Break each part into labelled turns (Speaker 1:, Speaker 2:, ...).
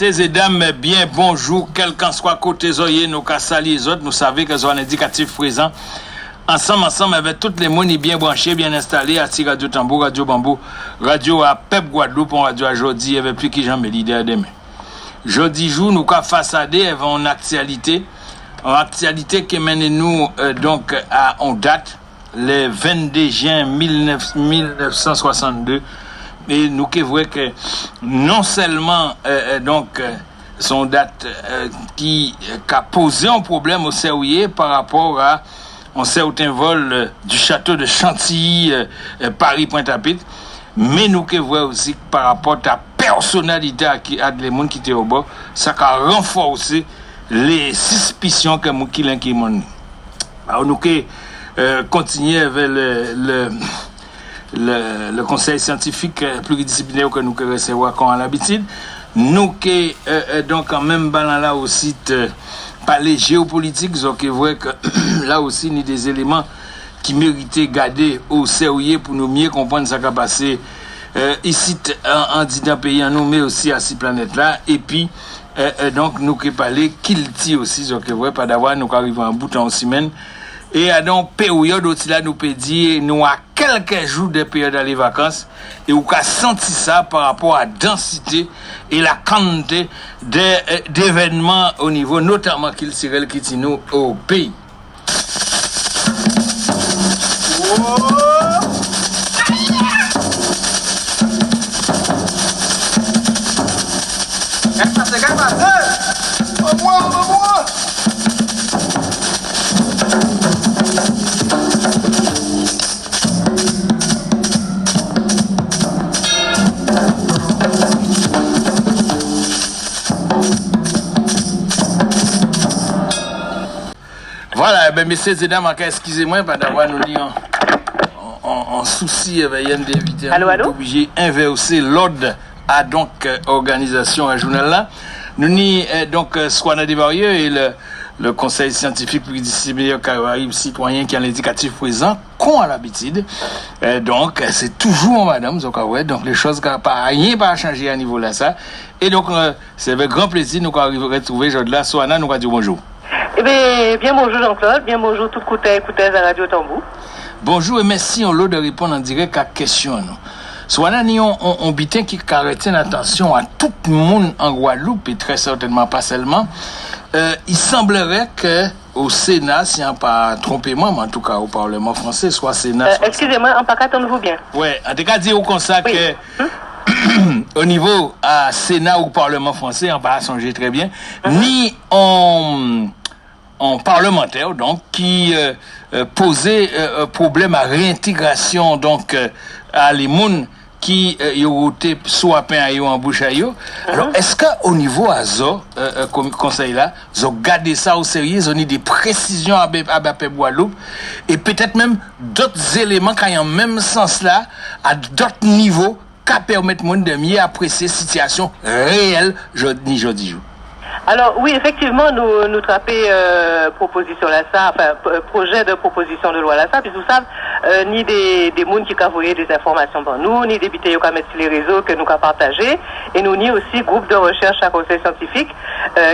Speaker 1: Messieurs et dames, bien bonjour, quel qu'en soit côté zoyé, nous qu'à saluer les autres, nous savons qu'ils ont un indicatif présent. Ensemble, avec toutes les monies bien branchées, bien installées, à Radio Tambour, Radio Bambou, Radio à Pep Guadeloupe, Radio à Jodi, avec plus qui j'en leader demain. Jeudi jour, nous qu'à façader avec une actualité qui mène nous donc à en date, le 22 juin 1962. Et nous qui voyons que non seulement son date qui a posé un problème au COIE par rapport à un certain vol du château de Chantilly Paris-Pointe-à-Pitre, mais nous qui voyons aussi que par rapport à la personnalité qui a des gens qui étaient au bord, ça a renforcé les suspicions que nous qui l'inquiétent. Alors nous qui continuons avec le conseil scientifique pluridisciplinaire que nous recevons comme à l'habitude. Nous qui donc en même balan là aussi parler géopolitique, donc voit que là aussi il y a des éléments qui méritaient garder au sérieux pour nous mieux comprendre ce qui a passé ici en disant pays en nous mais aussi à ces planètes là et puis donc nous qui parler qu'il tire aussi donc voit pas d'avoir nous arrivons en bout en semaine. Et à donc période où là nous peut dire nous à quelques jours de période d'aller vacances et où qu'a senti ça par rapport à la densité et la quantité d'événements au niveau notamment qu'il serait qui nous au pays. Voilà, ben messieurs et dames, excusez-moi pas d'avoir nous dit en souci avec Yann d'inviter.
Speaker 2: Allô.
Speaker 1: Obligé d'inverser l'ordre à donc organisation à journal là. Nous ni donc Swana Desvarieux et le conseil scientifique pluridisciplinaire Caraïbes citoyen qui a l'indicatif présent, qu'on a l'habitude. Donc c'est toujours madame, donc les choses n'ont pas rien pas changer à niveau là ça. Et donc c'est avec grand plaisir nous arrivons à retrouver aujourd'hui là Swana nous va dire bonjour.
Speaker 2: Eh bien bonjour Jean-Claude, bien bonjour tout écoutez à Radio Tambour.
Speaker 1: Bonjour et merci on l'eau de répondre en direct à question nous. Soit là on bitin qui retient l'attention à tout le monde en Guadeloupe et très certainement pas seulement. Il semblerait que au Sénat, si on pas trompé moi, mais en tout cas au Parlement français, soit Sénat.
Speaker 2: Excusez-moi, en pas qu'attendez-vous bien.
Speaker 1: Ouais, en tout cas dire comme ça oui. Que au niveau à Sénat ou Parlement français, on va songer très bien, ni en parlementaire donc qui posait problème à réintégration donc à les moun qui yoté soit pain à yo en bouche à yo. Alors est-ce que au niveau azo conseil là, zo garder ça au sérieux, on a des précisions à Pep Guadeloupe et peut-être même d'autres éléments qui en même sens là à d'autres niveaux qui permettent moun de mieux apprécier situation réelle jeudi.
Speaker 2: Alors oui, effectivement, nous traper proposition là ça, enfin projet de proposition de loi là ça, puis vous savez ni des monde qui envoyer des informations pour nous, ni des bité qui mettre sur les réseaux que nous qu'a partagé, et nous ni aussi groupe de recherche à conseil scientifique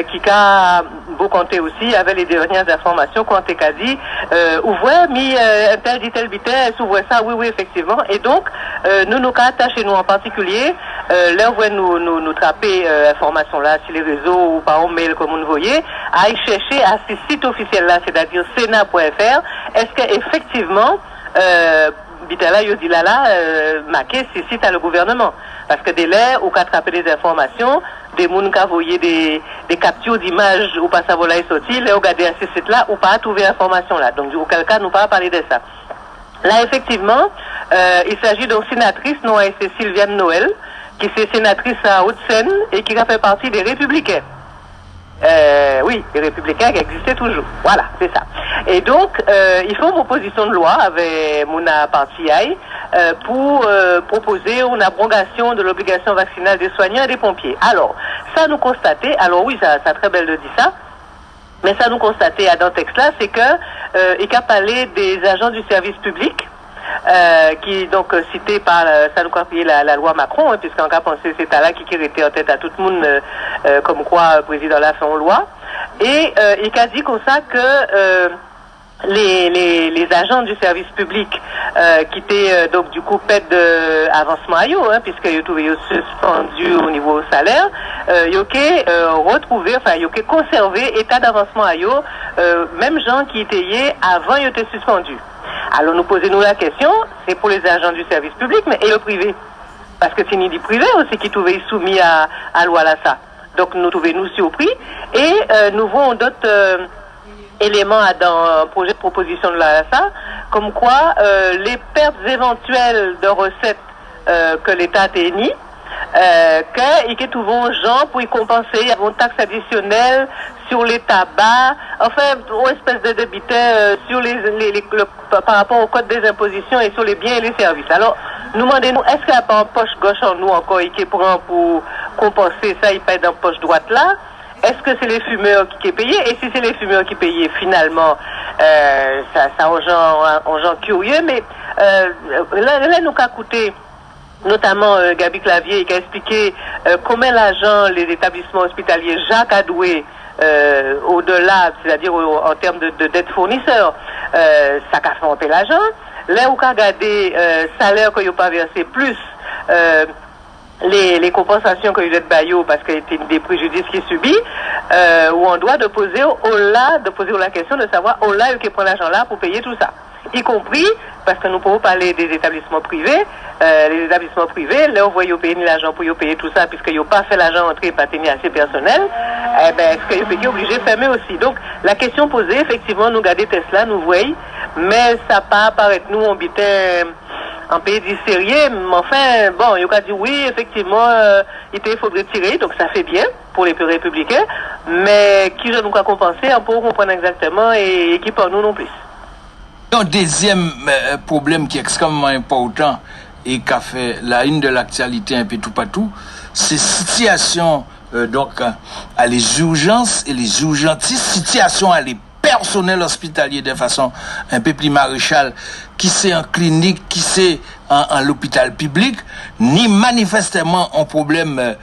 Speaker 2: qui a beau compter aussi avec les dernières informations qu'on t'a dit ouvre mi tel bité, s'ouvre ça oui effectivement, et donc nous qu'a attaché nous en particulier là où nous traper information là sur les réseaux ou par mail comme vous voyez, à y chercher à ce site officiel là, c'est-à-dire sena.fr, est-ce que effectivement Bitala Yodi Lala marqué ce site à le gouvernement, parce que dès là où attraper des informations des gens qui envoyé des captures d'images ou pas savoir là est sorti, là regarder à ce site là ou pas trouver information là. Donc auquel cas nous pas parler de ça. Là effectivement, il s'agit d'une sénatrice, non, c'est Sylviane Noël, qui est sénatrice à Haute-Seine et qui a fait partie des Républicains. Oui, les Républicains qui existaient toujours. Voilà, c'est ça. Et donc, ils font une proposition de loi avec Mouna Partiaï pour proposer une abrogation de l'obligation vaccinale des soignants et des pompiers. Alors, ça nous constater, alors oui, ça très belle de dire ça, mais ça nous constater dans le texte-là, c'est que il a parlé des agents du service public, qui est donc cité par ça nous a la loi Macron, hein, puisqu'on a pensé c'est là qui était en tête à tout le monde, comme quoi le président l'a fait en loi, et il a dit comme ça que les agents du service public qui étaient donc du coup pète d'avancement à eux, hein, puisque ils trouvé suspendu au niveau salaire, ils ont retrouvé, enfin ils ont conservé état d'avancement à eux, même gens qui étaient avant ils étaient suspendus. Alors nous posons-nous la question, c'est pour les agents du service public, mais et le privé? Parce que c'est ni du privé aussi qui trouvait soumis à loi là ça. Donc nous trouvons-nous surpris et nous voyons d'autres éléments dans le projet de proposition de la SA, comme quoi les pertes éventuelles de recettes que l'État a émis, qu'ils trouvent gens pour y compenser, il y a une taxe additionnelle sur les tabacs, enfin, une espèce de débiteur sur par rapport au code des impositions et sur les biens et les services. Alors, nous demandons, est-ce qu'il n'y a pas une poche gauche en nous encore qui prend pour compenser ça, il paye dans la poche droite là? Est-ce que c'est les fumeurs qui payent? Et si c'est les fumeurs qui payent, finalement, ça aux gens curieux, mais là, nous a coûté, notamment Gabi Clavier, qui a expliqué comment l'agent, les établissements hospitaliers Jacques Adoué, au-delà, c'est-à-dire en termes de dette fournisseur, ça a fait monter l'agent. Là où on a regardé salaire que vous pas versé plus les compensations que vous êtes baillot parce qu'il y a des préjudices qui subit, où on doit de poser la question de savoir où là qui prend l'argent là pour payer tout ça, y compris parce que nous pouvons parler des établissements privés. Les établissements privés, là on voit qu'ils payent l'argent pour payer tout ça puisqu'ils n'ont pas fait l'argent entrer pas tenir assez personnel, eh ben est-ce qu'ils sont obligés de fermer aussi? Donc la question posée, effectivement, nous garder Tesla, nous voyons, mais ça pas apparaître nous on bitait en pays du sérieux, mais enfin, bon, il a dit oui, effectivement, il faudrait tirer, donc ça fait bien pour les républicains, mais qui je nous a compensé, on peut comprendre exactement et qui pour nous non plus.
Speaker 1: Un deuxième problème qui est extrêmement important et qui a fait la une de l'actualité un peu tout partout, c'est situation donc à les urgences et les urgentistes, situation à les personnel hospitalier de façon un peu plus maréchale, qui c'est en clinique, qui c'est en l'hôpital public, ni manifestement un problème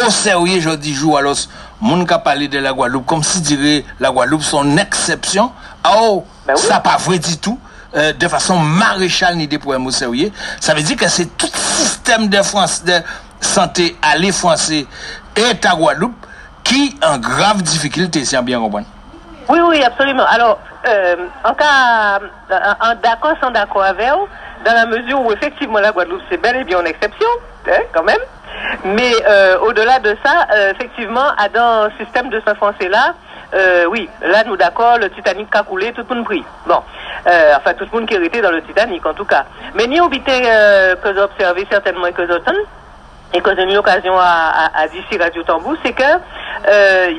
Speaker 1: au sérieux, je dis jour, alors, mon cas parler de la Guadeloupe, comme si dirait la Guadeloupe son exception. Oh, ben oui. Ça pas vrai du tout, de façon maréchale, ni des problèmes au sérieux. Ça veut dire que c'est tout système de santé à les Français et à Guadeloupe qui en grave difficulté, si on bien comprendre.
Speaker 2: Oui, oui, absolument. Alors, en cas, d'accord, sans d'accord avec vous, dans la mesure où effectivement la Guadeloupe c'est bel et bien une exception, hein, quand même. Mais au-delà de ça, effectivement, dans le système de ce français là, oui, là nous d'accord, le Titanic a coulé, tout le monde prie. Bon, enfin tout le monde qui était dans le Titanic en tout cas. Mais ni obité que j'ai observé certainement que j'ai et que j'ai eu l'occasion à dire sur Radio Tambou, c'est que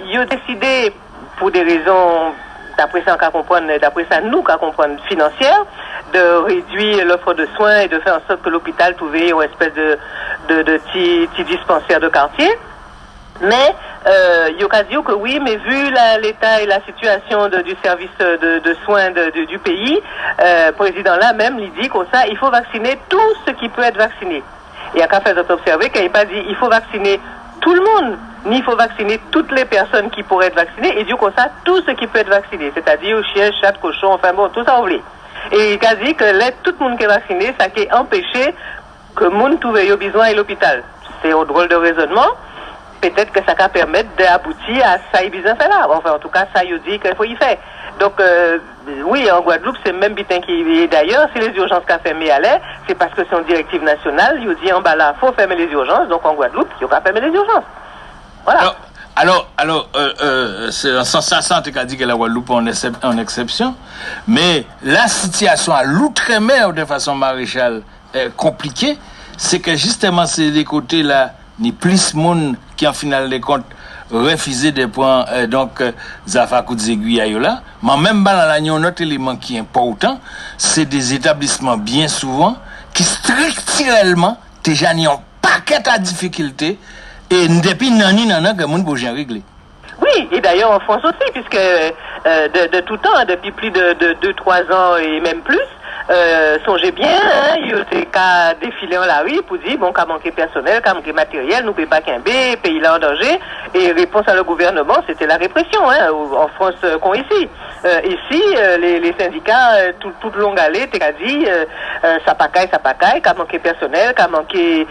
Speaker 2: ils ont décidé pour des raisons, d'après ça nous qu'à comprendre financières, de réduire l'offre de soins et de faire en sorte que l'hôpital trouvait une espèce de petit dispensaire de quartier. Mais il y a dit que oui, mais vu l'état et la situation du service de soins du pays, le président là même il dit comme ça, il faut vacciner tout ce qui peut être vacciné. Et à qu'à faire observer qu'il n'a pas dit il faut vacciner tout le monde, ni il faut vacciner toutes les personnes qui pourraient être vaccinées, et du coup ça, tout ce qui peut être vacciné, c'est-à-dire chien, chat, cochon, enfin bon, tout ça oublie. Et il a dit que tout le monde qui est vacciné, ça qui est empêché que le monde trouve besoin à l'hôpital. C'est un drôle de raisonnement. Peut-être que ça va permettre d'aboutir à ça et besoin faire là. Enfin, en tout cas, ça, il dit qu'il faut y faire. Donc, oui, en Guadeloupe, c'est le même bitin qui est d'ailleurs. Si les urgences qu'a fermé à l'air, c'est parce que c'est une directive nationale. Il dit en bas là, faut fermer les urgences. Donc, en Guadeloupe, il faut pas fermer les urgences. Voilà.
Speaker 1: Alors, c'est en sens ça, tu as dit que la Guadeloupe est en exception, mais la situation à l'outre-mer de façon maréchale est compliquée, c'est que justement c'est des côtés là, ni plus monde qui en finale des comptes refusé des points Zafa Koudzegui là, mais même dans la un autre élément qui est important, c'est des établissements bien souvent qui structurellement déjà n'y ont paquet à difficultés et depuis nana que monde pour régler.
Speaker 2: Oui, et d'ailleurs en France aussi, puisque de tout temps, depuis plus de 2-3 ans et même plus, songez bien, il y a des cas défilés en la rue pour dire, bon, qu'à manquer personnel, qu'à manquer matériel, nous ne pouvons pas qu'imber, pays là en danger, et réponse à le gouvernement, c'était la répression, en France comme ici. Ici, les syndicats, toute longue allée, t'as dit, ça pacaille, qu'à manquer personnel, qu'à manquer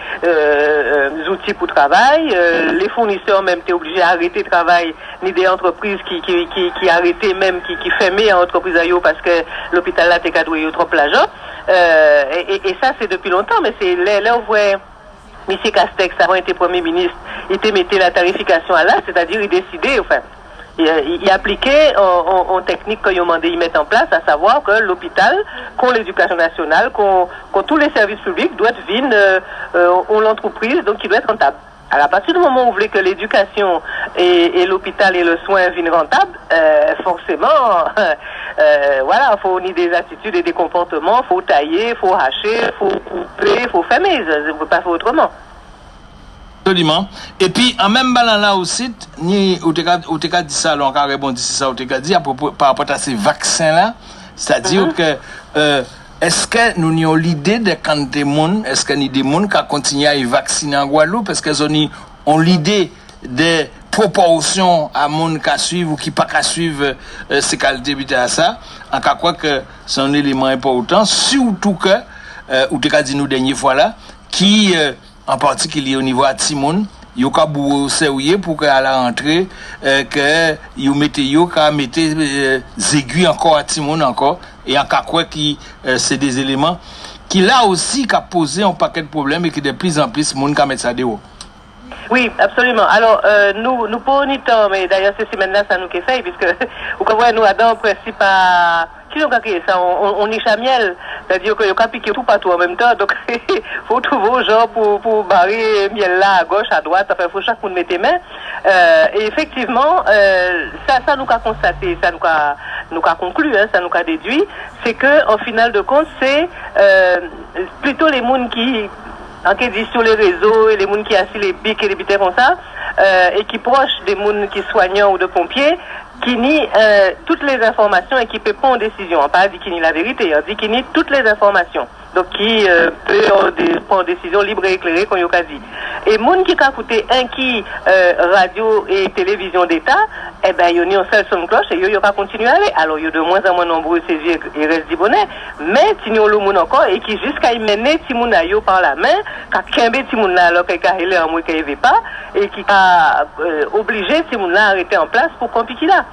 Speaker 2: outils pour travail, les fournisseurs même, t'es obligé d'arrêter le travail, ni des entreprises qui arrêtaient même, qui fermaient entreprises à eux parce que l'hôpital là, t'es cadré trop l'argent. Et ça, c'est depuis longtemps, mais c'est là où vous voyez M. Castex, avant été Premier ministre, il te mettait la tarification à là, c'est-à-dire il décidait, enfin, il appliquait en technique qu'ils ont demandé de mettre en place, à savoir que l'hôpital, qu'on l'éducation nationale, qu'on tous les services publics doivent venir en l'entreprise, donc il doit être rentable. Alors à partir du moment où vous voulez que l'éducation et l'hôpital et le soin viennent rentables, forcément, voilà, il faut des attitudes et des comportements, il faut tailler, il faut hacher, il faut couper, il faut fermer, je ne peux pas faire autrement.
Speaker 1: Absolument. Et puis, en même ballant là aussi, ou t'as dit ça, on a répondu ça, ou t'as dit par rapport à ces vaccins-là, c'est-à-dire que, est-ce que nous avons l'idée de quand des gens, est-ce qu'il y a des gens qui continuent à y vacciner en Guadeloupe, parce qu'ils ont l'idée des proportions à monde qui suivent ou qui pas qu'à suivre ces qualités à ça, en cas quoi que c'est un élément important, surtout que, ou t'as dit nous dernière fois là, qui, en particulier au niveau à Timon, il y a beaucoup sérieux pour qu'à la rentrée, que vous mettez aiguilles encore à Timon encore, et en cas quoi qui, c'est des éléments qui là aussi qu'a posé un paquet de problèmes et qui de plus en plus, monde qui met ça dehors.
Speaker 2: Oui, absolument. Alors, nous pas ni temps, mais d'ailleurs, ces semaines-là, ça nous fait, puisque, vous comprenez, nous, dans le principe, qui nous a créé ça? On est chamiel. C'est-à-dire qu'il y a piqué tout partout en même temps. Donc, il faut trouver aux gens pour barrer miel là, à gauche, à droite. Enfin, il faut chaque monde mettre les mains. Et effectivement, ça nous a constaté, ça nous a conclu, ça nous a déduit. C'est que, en final de compte, c'est, plutôt les gens qui disent sur les réseaux et les gens qui assis les bics et les bitères comme ça, et qui proches des gens qui soignants ou de pompiers, qui nient toutes les informations et qui ne peut pas en décision. On ne pas dit qui nie la vérité, on dit qui nie toutes les informations. Donc qui peut prendre une décision libre et éclairée, comme il a dit. Et moun qui a coûté un qui radio et télévision d'État, eh ben il y a une seule son cloche et il va continuer à aller. Alors il y a de moins en moins nombreux saisir et reste du bonnet, mais il y a le moun encore et qui jusqu'à y mener Timoun Ayo par la main, qui a kembe Timoun là alors qu'il a hélé en mouille qu'il n'y avait pas et qui a obligé Timoun là à arrêter en place pour compliquer là.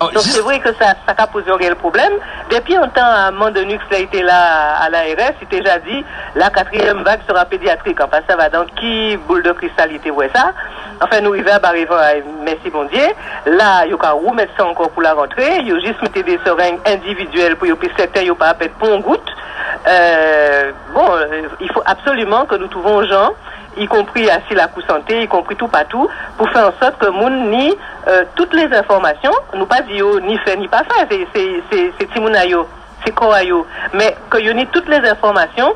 Speaker 2: Donc c'est vrai que ça a posé un réel problème. Depuis un temps, à Mandenux a été là à l'ARS, il était déjà dit, la 4e vague sera pédiatrique. Enfin, ça va dans qui boule de cristal, il voit ça. Enfin, nous arrivons à Barrévent, merci bon Dieu. Là, il y a remettre ça encore pour la rentrée. Il y a juste mis des seringues individuelles pour que certains n'aient pas à perdre pour une goutte. Bon, il faut absolument que nous trouvons gens, y compris assis la coup santé, y compris tout partout, pour faire en sorte que moun ni toutes les informations, nous pas dit ni fait ni pas fait, c'est Timounayo, c'est Korayo, mais que y ni toutes les informations,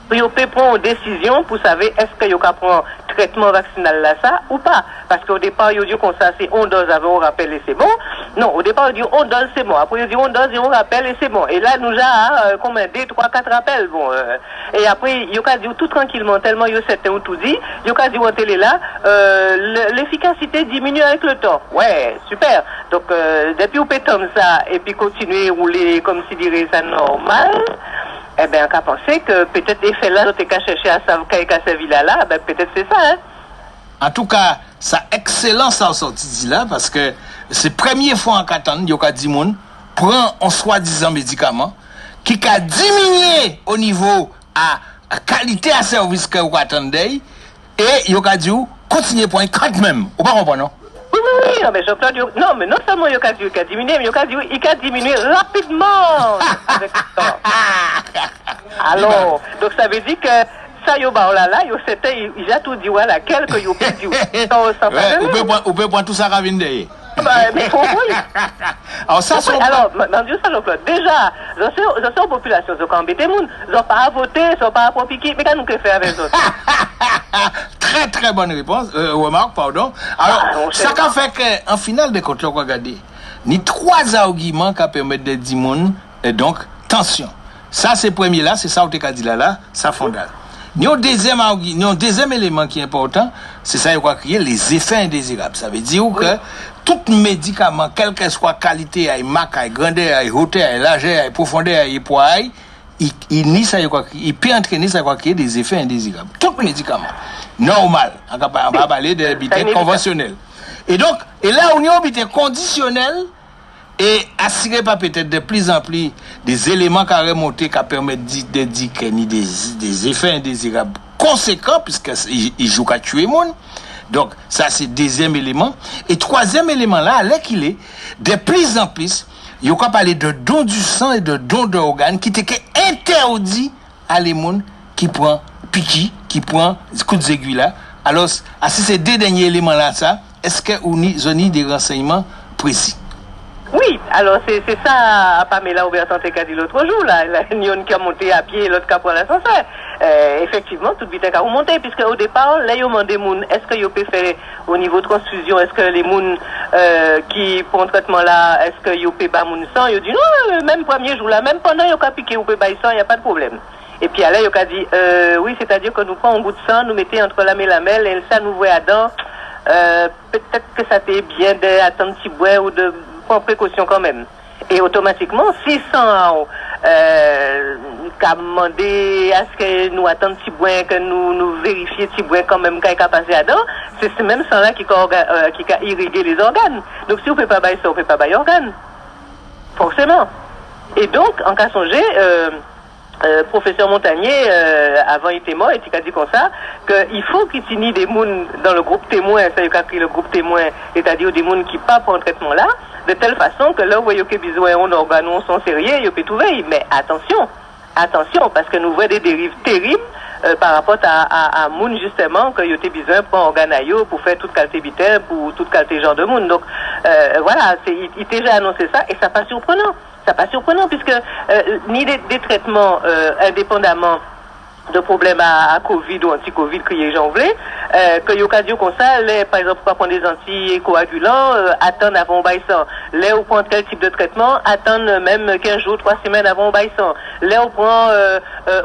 Speaker 2: pour peut prendre une décision pour savoir est-ce que y a prendre traitement vaccinal là ça ou pas, parce qu'au départ il dit comme ça c'est on dose avant on rappelle et c'est bon. Non, au départ il dit on dose c'est bon, après il dit on dose et on rappelle et c'est bon. Et là nous a combien 2, 3, 4 rappels bon et après il y a dit tout tranquillement tellement il y a certains tout dit, il y a dit en télé là l'efficacité diminue avec le temps. Ouais, super. Donc depuis on peut comme ça et puis continuer à rouler comme si dirait ça normal. Eh bien, on a pensé que peut-être l'effet là, on a cherché à savoir qu'à cette villa-là, ben peut-être c'est ça, hein.
Speaker 1: En tout cas, ça excellent ça sorti dit là, parce que c'est la première fois en Catane, il y a des gens prend un soi-disant médicament qui a diminué au niveau à qualité à service que vous attendez, et yo ka dit continuer point quand même. Ou pas comprendre non?
Speaker 2: Oui, non, mais Jean-Claude, non, mais non seulement il a diminué, mais il a diminué rapidement avec le temps. Alors, donc ça veut dire que ça, yo c'était, il a tout dit, voilà, quelques yo perdu.
Speaker 1: On peut prendre tout ça à venir.
Speaker 2: Mais oui.
Speaker 1: Alors ça,
Speaker 2: alors, Dieu ça, Jean-Claude, déjà, dans cette population, ils ont embêté les gens, ils n'ont pas à voter, ils n'ont pas à piquer, mais qu'est-ce qu'on peut faire avec eux?
Speaker 1: Très très bonne réponse, remarque, pardon. Alors, ça qu'a fait qu'en finale de compte, on va regarder, ni trois arguments qui permettent de dire et donc, tension. Ça, c'est premier là, c'est ça que tu as dit là, ça fondale. Ni un deuxième élément qui est important, c'est ça qu'on va créer les effets indésirables. Ça veut dire que tout médicament, quelle que soit qualité, marque, grandeur, hauteur, largeur, profondeur, poids, il peut entraîner ça va créer des effets indésirables. Tout médicament normal, on va parler de l'habitat conventionnel. Et donc, et là on y a l'habitat conditionnel et assuré pas peut-être de plus en plus des éléments qui remontent qui permettent de dire qu'il y a des effets indésirables conséquents puisque il joue qu'à tuer le monde. Donc ça c'est deuxième élément. Et troisième élément là, là qu'il est de plus en plus il y a parler de don du sang et de don d'organes qui étaient interdits à les gens qui prend piqui, qui prend coups d'aiguille là. Alors, si ces deux derniers éléments là, ça, est-ce que vous avez des renseignements précis?
Speaker 2: Oui, alors c'est ça, Pamela Aubersanté qui a dit l'autre jour, là, l'union qui a monté à pied, l'autre qui a pris l'ascenseur. Effectivement, toute vitesse a remonté, puisque au départ, là, ils ont demandé, est-ce que vous pouvez faire au niveau de transfusion, est-ce que les gens qui prennent traitement là, est-ce que vous pouvez faire mon sang? Ils ont dit non, même premier jour là, même pendant qu'ils ont piqué, vous pouvez faire sang, il n'y a pas de problème. Et puis là, ils ont dit, oui, c'est-à-dire que nous prenons un bout de sang, nous mettons entre la lamelle et ça nous voit à dents. Peut-être que ça t'est bien d'attendre un petit bois ou de prendre précaution quand même. Et automatiquement, 600 qu'a demandé à ce que nous attendons petit bois, que nous vérifions petit bois quand même qu'il a passé à dents, c'est ce même sang là qui a irrigué les organes. Donc si vous ne pouvez pas bailler ça, vous ne pouvez pas bailler organes. Forcément. Et donc, en cas songer, professeur Montagnier, avant il était mort, et il a dit comme ça, qu'il faut qu'il y ait des gens dans le groupe témoin, ça il a pris le groupe témoin, c'est-à-dire des gens qui ne pas pour un traitement là, de telle façon que là, vous voyez que besoin d'un organe, on sont sérieux, il peut tout veiller. Mais attention, parce que nous voyons des dérives terribles par rapport à moun justement, que vous avez besoin pour un organe pour faire toute qualité vitale, pour toute qualité genre de monde. Donc, voilà, il déjà annoncé ça, et ça pas surprenant. Ça pas surprenant, puisque ni des traitements indépendamment de problèmes à Covid ou anti-Covid que les gens voulaient, que y a comme ça, par exemple, pour prendre des anticoagulants, attendre avant baissant. Là, on prend quel type de traitement, attendre même 15 jours, 3 semaines avant baissant. Là, on prend,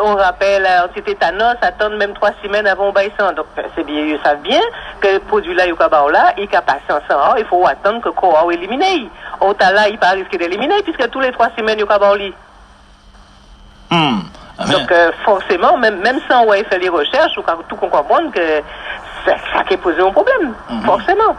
Speaker 2: on rappelle, anti-tétanos, attendre même 3 semaines avant baissant. Donc, c'est bien, ils savent bien que le produit là, il a passé ensemble, il faut attendre que le corps élimine. Au là, il pas risquer d'éliminer, puisque tous les 3 semaines, il y a Donc, forcément, même sans faire les recherches, on peut tout comprendre que ça qui pose un problème, forcément.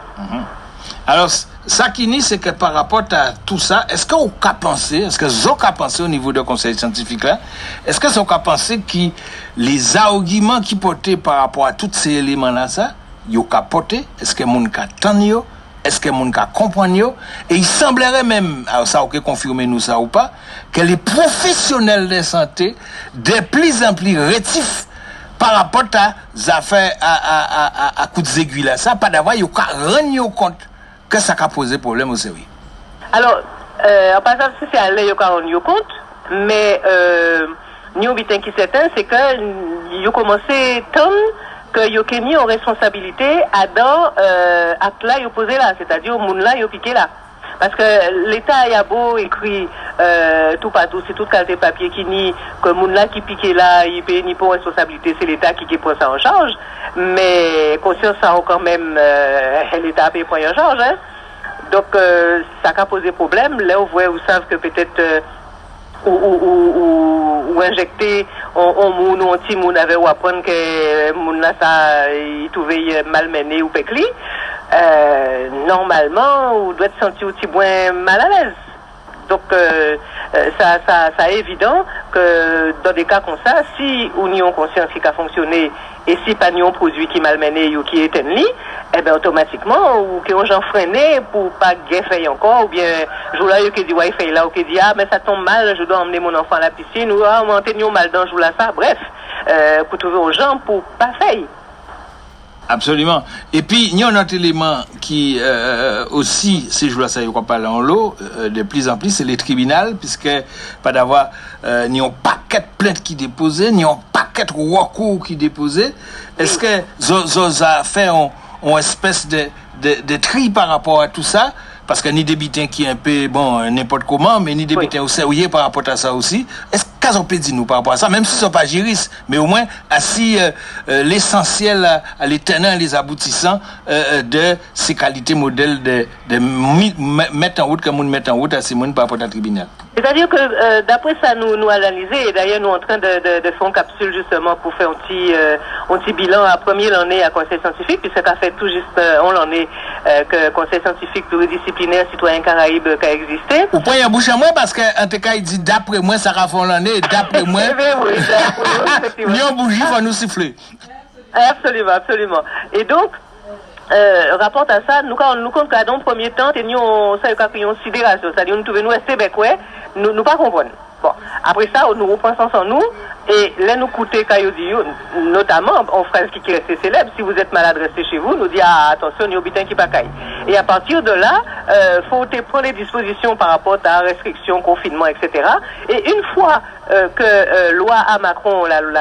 Speaker 1: Alors, ça qui dit, c'est que par rapport à tout ça, est-ce qu'on peut penser, est-ce que vous avez pensé au niveau du conseil scientifique là, est-ce que vous avez pensé que les arguments qui portaient par rapport à tous ces éléments là, ça, ils ont porté, est-ce que les gens attendent, est-ce que les gens comprennent, et il semblerait même, alors ça, ok, confirmez-nous ça ou pas, que les professionnels de santé, de plus en plus rétifs par rapport à des affaires à coups d'aiguille là, ça, pas d'avoir, ils ont rendu compte que ça a posé problème au sérieux.
Speaker 2: Alors, en passant, c'est à l'air, ils ont rendu compte, mais nous, qui certain, c'est que ils ont commencé tant que ils ont mis en responsabilité à dans acte là, ils ont posé là, c'est-à-dire au monde là, ils ont piqué là. Parce que l'État a beau écrit tout partout, c'est toute qualité papier qui nie que le monde là qui piqué là, il paye ni pour responsabilité, c'est l'État qui prend ça en charge. Mais conscience ça quand même l'État a payé pour en charge. Hein. Donc ça a posé problème. Là vous savez que peut-être ou injecter en moun ou anti moun avait ou apprendre que moun là ça il trouvait malmené ou pécli. Normalement, on doit se sentir un petit peu mal à l'aise. Donc, ça est évident que dans des cas comme ça, si on y a conscience qui a fonctionné et si pas un produit qui malmené ou qui est ennemi, eh ben automatiquement ou que on j'en freiné pour pas gaffer encore ou bien jour là qui dit ouais fait là ou qui dit ah mais ça tombe mal, je dois emmener mon enfant à la piscine ou ah on tenir mal dans jour là ça, bref, pour trouver aux gens pour pas faire.
Speaker 1: Absolument. Et puis, il y a un autre élément qui aussi, si je vois ça, il ne pas en l'eau, de plus en plus, c'est les tribunaux, puisque pas d'avoir ni un paquet de plaintes qui déposaient, ni un paquet de recours qui déposaient. Est-ce que ça fait une espèce de tri par rapport à tout ça? Parce que ni des bitins qui est un peu, bon, n'importe comment, mais ni des bitins au sérieux par rapport à ça aussi. Est-ce qu'on peut dire nous par rapport à ça, même si ce ne sont pas juristes, mais au moins assis l'essentiel à les tenants et les aboutissants de ces qualités modèles de mettre en route comme on met en route à ces monde par rapport à tribunal.
Speaker 2: C'est-à-dire que d'après ça, nous analyser, et d'ailleurs nous en train de faire une capsule justement pour faire un petit bilan à premier l'année à Conseil scientifique, puisque ça fait tout juste on l'année que Conseil scientifique pluridisciplinaire citoyen Caraïbe qui a existé.
Speaker 1: Vous pouvez en bouche à moi parce qu'en tout cas il dit d'après moi ça rafond l'année, d'après moi.
Speaker 2: Oui, effectivement.
Speaker 1: Ni en bougie, il faut nous siffler.
Speaker 2: Absolument, absolument. Et donc, rapporte à ça, nous compte qu'à dans le premier temps, nous ça y a une sidération, c'est-à-dire nous trouvons nous rester nous pas comprendre. Bon, après ça, nous repensons en nous et là nous coûter notamment en phrase qui est restée célèbre, si vous êtes malade restez chez vous, nous dit ah, attention, il y a bitin qui pas caille. Et à partir de là, faut prendre les dispositions par rapport à restrictions, confinement, etc. Et une fois que la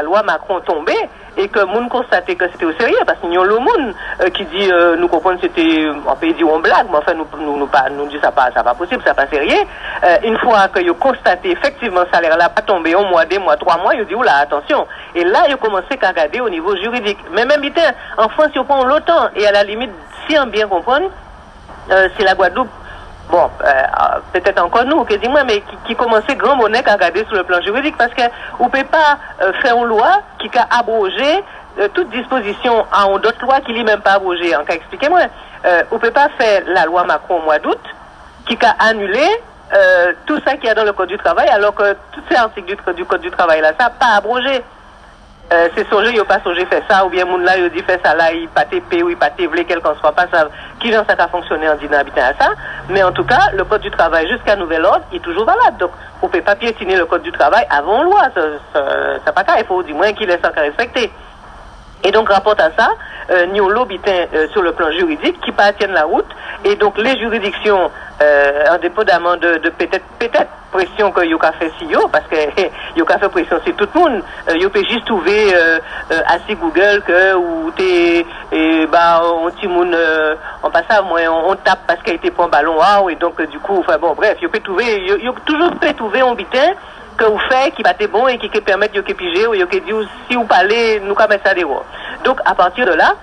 Speaker 2: loi Macron tombée, et que moun constatait que c'était au sérieux parce qu'il y a le monde qui dit nous comprenons c'était on peut dire on blague mais enfin nous dit ça pas possible, ça pas sérieux. Une fois que yo constaté effectivement ça salaire là pas tombé un mois, 2 mois, 3 mois, yo dit oula attention et là yo commencé à regarder au niveau juridique. Mais même bien en France yo prend longtemps et à la limite si on bien comprendre c'est la Guadeloupe. Bon, peut-être encore nous, que dis-moi, mais qui commençait grand monnaie à regarder sur le plan juridique, parce que on peut pas faire une loi qui a abrogé toute disposition à une autre loi qui n'est même pas abrogée. En cas, expliquez-moi. On peut pas faire la loi Macron au mois d'août qui a annulé tout ça qu'il y a dans le Code du travail, alors que tous ces articles du Code du travail là, ça n'a pas abrogé. C'est songé, il n'y a pas songé fait ça, ou bien moun là, il dit fait ça là, il pas TP ou il pas TVLé, quel qu'on soit pas ça, qui genre ça a fonctionné en disant habitant à ça. Mais en tout cas, le Code du travail jusqu'à nouvel ordre, il est toujours valable. Donc, on ne peut pas piétiner le Code du travail avant loi. Ça pas cas, il faut du moins qu'il est sans respecter. Et donc, rapporte à ça, nous avons l'habitant sur le plan juridique qui pas tiennent la route. Et donc, les juridictions, indépendamment de peut-être pression que yo ka fait si yo, parce que yo ka fait pression sur tout le monde, yo peut juste trouver assez Google que ou t'es on petit monde on passe ça moi on tape parce qu'il était pour un ballon wow, et donc du coup enfin bon bref yo peut trouver yo toujours peut trouver un bitin que vous faites qui battait bon et qui permet de piger ou yo que dit si vous parlez nous ka mettre ça dehors. Donc à partir de là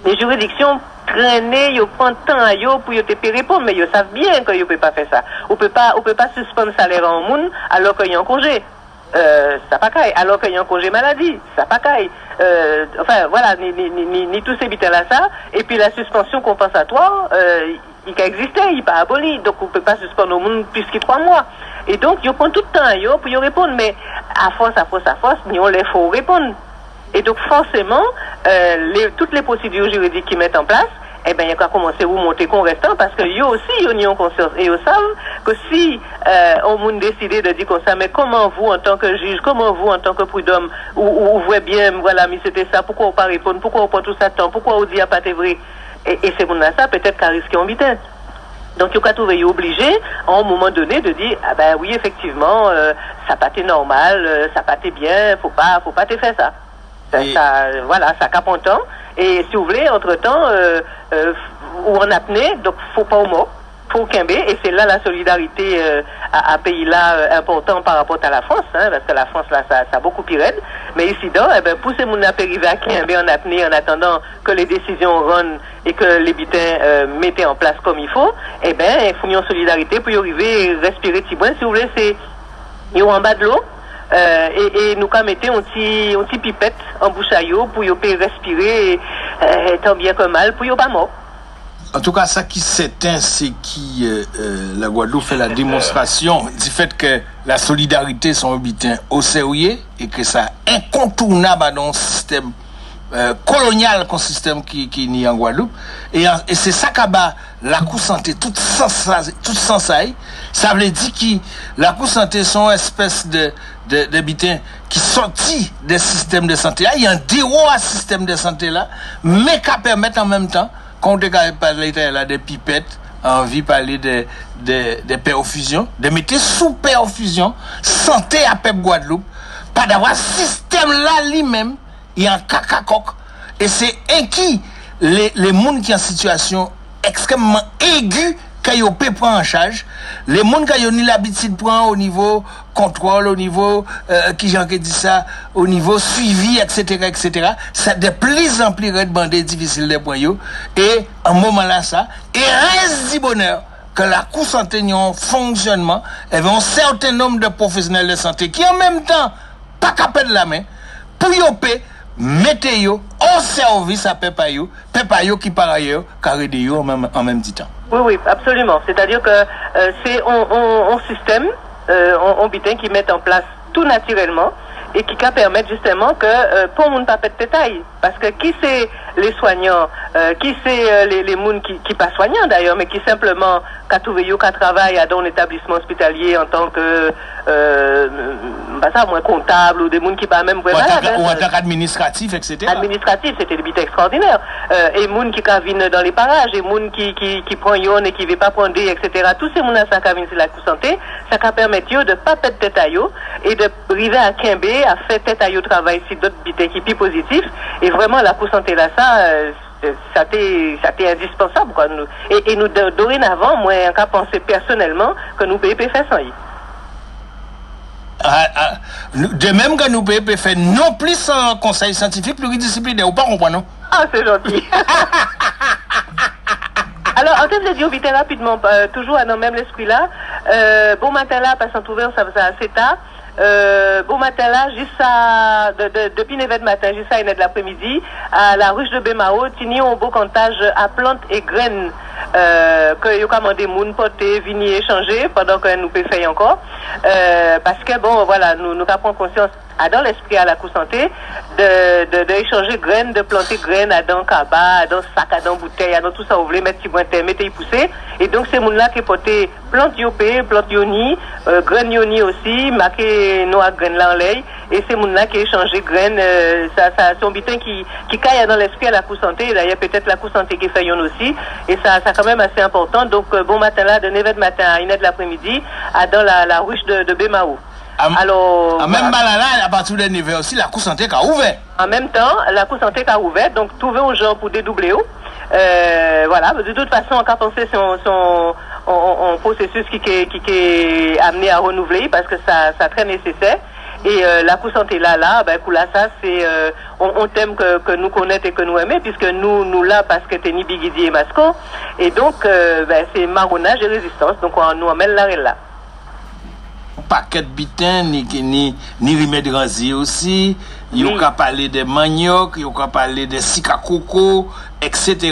Speaker 2: les juridictions traîner, ils prennent temps à eux pour te répondre, mais ils savent bien que ils peut pas faire ça. On peut pas suspendre salaire en monde alors qu'il y a un congé. Ça pas caille. Alors qu'il y a un congé maladie, ça pas caille. Enfin voilà, ni tous ces bitins là ça. Et puis la suspension compensatoire, il a existé, il pas aboli, donc on peut pas suspendre au monde plus que 3 mois. Et donc ils prennent tout le temps à eux pour y répondre, mais à force, ils ont les faut répondre. Et donc forcément, toutes les procédures juridiques qu'ils mettent en place, eh ben il y a commencer à monter qu'on restant parce que eux aussi ils ont conscience et ils savent que si on a décidé de dire comme ça, mais comment vous en tant que juge, comment vous en tant que prud'homme, ou voyez bien voilà mais c'était ça, pourquoi on pas répondre, pourquoi on prend tout ça de temps, pourquoi on dit à pas c'est vrai et c'est bon ça peut-être qu'à risquer en bitin. Donc il faut trouver obligé à un moment donné de dire ah ben oui effectivement ça pas été normal, ça pas été bien, faut pas te faire ça. Ça cap un temps et si vous voulez entre-temps ou en apnée donc faut pas au mot faut quimber et c'est là la solidarité à pays là important par rapport à la France parce que la France là ça beaucoup pire mais ici donc pousser mon arriver à quimber en apnée en attendant que les décisions rendent et que les bitins mettaient en place comme il faut il faut une solidarité pour y arriver respirer petit bon si vous voulez c'est en bas de l'eau et nous quand mettons un petit pipette en bouche à yo pour yo respirer tant bien que mal pour yo pas mort.
Speaker 1: En tout cas, ça qui s'éteint, c'est que la Guadeloupe fait la démonstration du fait que la solidarité sont habités au sérieux et que ça incontournable dans un système colonial qu'un système qui est en Guadeloupe. Et c'est ça qu'a la Cour santé, tout sens ça veut dire que la Cour santé sont une espèce de bitins qui sortit des systèmes de santé là. Il y a un déro à ce système de santé là, mais qui permettent en même temps, quand on parle là des pipettes, envie de parler des perfusions, de mettre sous perfusion, santé à Pep Guadeloupe, pas d'avoir système là lui-même, il y a un cacacoc, et c'est inquiet les gens qui sont en situation extrêmement aiguë, qu'ils peut prendre en charge, les gens qui ont l'habitude de prendre au niveau contrôle, au niveau, qui j'en dit ça, au niveau suivi, etc., ça de plus en plus bandé difficile de prendre, et à un moment là, ça, et reste du bonheur que la Cour santé a un fonctionnement, et un certain nombre de professionnels de santé qui en même temps, pas capable de la main, pour y mettez yo au service à Pepayo qui par ailleurs carré de yo en même temps.
Speaker 2: Oui, absolument. C'est-à-dire que c'est un système, on bitin qui met en place tout naturellement et qui permettre justement que pour moun pas de détail, parce que qui c'est les soignants, qui c'est les moun qui pas soignants d'ailleurs, mais qui simplement qu'a trouvé yo qu'a travaille dans un établissement hospitalier en tant que moins comptable ou des moun qui pas même
Speaker 1: ou en tant qu'administratif, etc.
Speaker 2: Administratif, c'était des bites extraordinaires. Et moun qui viennent dans les parages, et moun qui prend yon et qui veut pas prendre etc. Tous ces moun là ça viennent sur la Cour santé, ça permet yo de pas perdre tête à yo et de arriver à Kimbe à faire tête à yo travail si d'autres bites qui plus positifs et vraiment la Cour santé là ça t'est indispensable quoi. Et nous dorénavant moi en cas penser personnellement que nous pouvons faire sans y.
Speaker 1: De même que nous pouvons faire non plus un conseil scientifique pluridisciplinaire ou pas comprendre.
Speaker 2: Ah c'est gentil. Alors en termes de dire vite rapidement toujours dans même l'esprit là bon matin là passant ouvert ça faisait assez tard. Bon matin là, depuis 9h de matin jusqu'à 1h de l'après-midi, à la ruche de Bémao, tini un beau comptage à plantes et graines que yo commandé moun porter venir échanger pendant que nous peut faire encore parce que bon voilà nous prenons conscience dans l'esprit à la Cour santé de échanger graines, de planter graines à dans cabas, dans sac, à dans bouteille, à dans tout ça vous voulez mettre petit bois terre, mettez y pousser et donc c'est moun là qui porter plantes yopé, plantes yoni, graines yoni aussi, marqué noir graines là en l'air et c'est moun là qui échanger graines ça son bitin qui caille dans l'esprit à la Cour santé d'ailleurs peut-être la Cour santé qui fait yon aussi et ça quand même assez important donc bon matin là de 9h de matin à 1h de l'après-midi à dans la ruche de Bémao. Alors
Speaker 1: même là à partir de 9h aussi la Cour santé a ouvert. En
Speaker 2: même temps la Cour santé a ouvert donc trouver aux gens pour dédoubler voilà de toute façon on peut penser son processus qui est amené à renouveler parce que ça très nécessaire. Et la Cour santé là pour là ça c'est on thème que nous connaissons et que nous aimons puisque nous là parce que t'es ni Bigidi et Masco et donc c'est marronnage et résistance donc on nous emmène là
Speaker 1: paquet bitin ni remède ranzi aussi il y a parler des manioc il y a parler des sikakoko etc.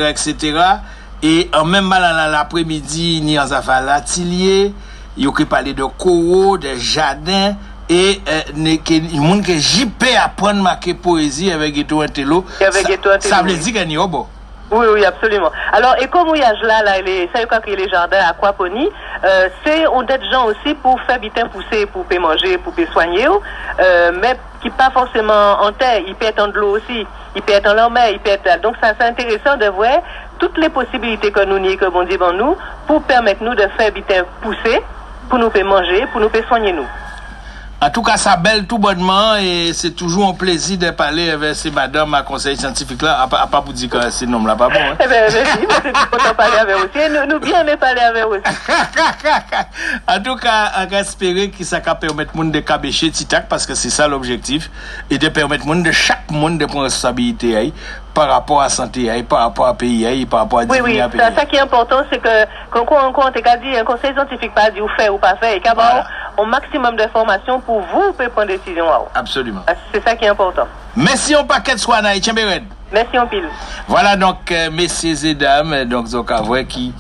Speaker 1: Et en même mal l'après-midi ni en afala tilier il y a parler de koro des jardins et les monde que JP apprendre marquer poésie avec Eto Intello ça veut dire qu'il y a bon.
Speaker 2: Oui, absolument. Alors, éco-mouillage là, ça y est, qu'il y a les jardins aquaponie, c'est, on des gens aussi pour faire bitin pousser, pour manger, pour soigner, mais qui pas forcément en terre, il peut être en de l'eau aussi, il peut être en la mer, il peut être, donc ça, c'est intéressant de voir toutes les possibilités que nous n'y, que bon dit, nous, pour permettre nous de faire bitin pousser, pour nous manger, pour nous soigner nous.
Speaker 1: En tout cas, ça belle tout bonnement et c'est toujours un plaisir de parler avec ces madame à conseil scientifique là, à pas pour dire que c'est nom là pas bon. Hein?
Speaker 2: Eh ben, merci, c'est content de parler avec aussi. Nous bien aimé parler avec aussi.
Speaker 1: En tout cas, on espérer que ça va permettre monde de cabécher Titac parce que c'est ça l'objectif et de permettre monde de chaque monde de prendre responsabilité par rapport à la santé, par rapport à pays, par rapport à
Speaker 2: oui, ça qui est important, c'est que quand on t'a dit un conseil scientifique pas dit ou faire ou pas faire, et qu'il y a un maximum d'informations pour vous pouvez prendre des décisions.
Speaker 1: Absolument.
Speaker 2: C'est ça qui est important.
Speaker 1: Merci un paquet de soins, Tchembered.
Speaker 2: Merci en pile.
Speaker 1: Voilà donc, messieurs et dames, donc, qui,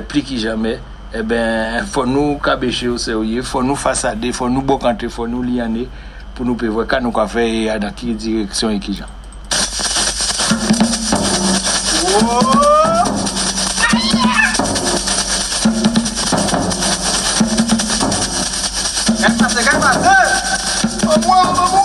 Speaker 1: plus que jamais, eh ben, faut nous cabécher au sérieux, faut nous façader, faut nous bocanter, faut nous lianer, pour nous prévoir quand nous faire dans quelle direction et qui genre.
Speaker 3: Qu'est-ce que c'est? Au moins,